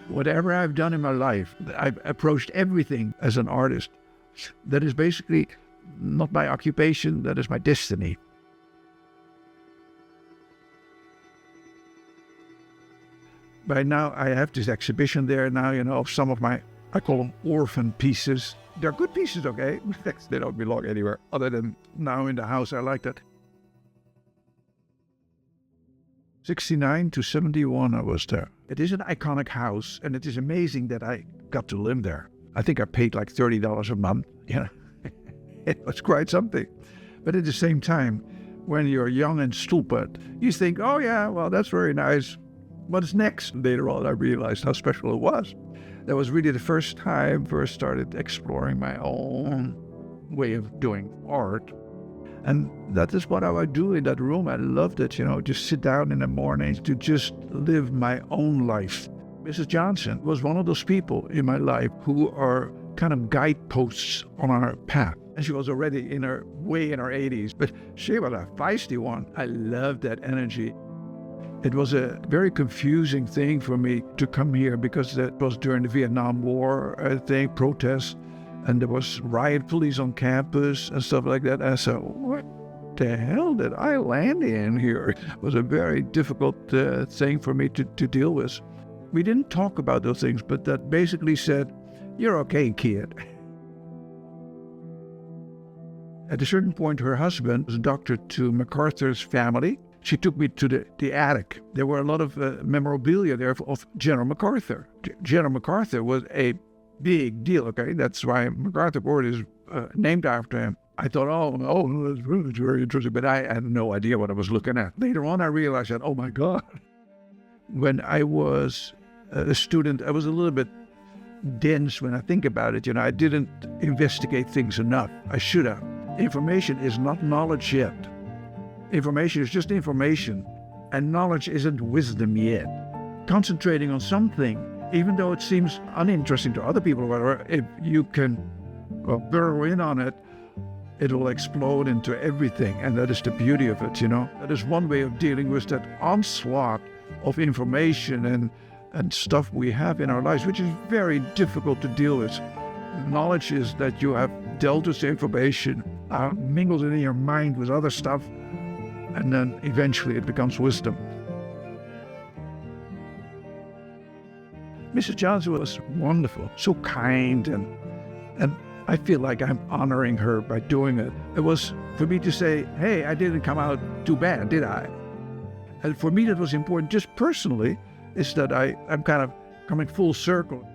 Whatever I've done in my life, I've approached everything as an artist. That is basically not my occupation, that is my destiny. By now, I have this exhibition there now, of some of my, I call them orphan pieces. They're good pieces, okay? They don't belong anywhere other than now in the house. I like that. 69 to 71, I was there. It is an iconic house, and it is amazing that I got to live there. I think I paid like $30 a month. It was quite something. But at the same time, when you're young and stupid, you think, oh yeah, well, that's very nice. What's next? Later on, I realized how special it was. That was really the first time I first started exploring my own way of doing art. And that is what I would do in that room. I loved it, just sit down in the mornings to just live my own life. Mrs. Johnson was one of those people in my life who are kind of guideposts on our path. And she was already way in her 80s, but she was a feisty one. I loved that energy. It was a very confusing thing for me to come here because that was during the Vietnam War, I think, protests. And there was riot police on campus and stuff like that. And I said, what the hell did I land in here? It was a very difficult thing for me to deal with. We didn't talk about those things, but that basically said, you're okay, kid. At a certain point, her husband was a doctor to MacArthur's family. She took me to the attic. There were a lot of memorabilia there of General MacArthur. General MacArthur was a big deal, okay? That's why MacArthur Court is named after him. I thought, oh, that's really very interesting, but I had no idea what I was looking at. Later on, I realized that, oh my God. When I was a student, I was a little bit dense when I think about it. I didn't investigate things enough. I should have. Information is not knowledge yet. Information is just information, and knowledge isn't wisdom yet. Concentrating on something, even though it seems uninteresting to other people, whatever, if you can burrow in on it, it will explode into everything, and that is the beauty of it, That is one way of dealing with that onslaught of information and stuff we have in our lives, which is very difficult to deal with. Knowledge is that you have dealt with the information, mingled it in your mind with other stuff, and then eventually it becomes wisdom. Mrs. Johnson was wonderful, so kind, and I feel like I'm honoring her by doing it. It was for me to say, hey, I didn't come out too bad, did I? And for me that was important just personally, is that I'm kind of coming full circle.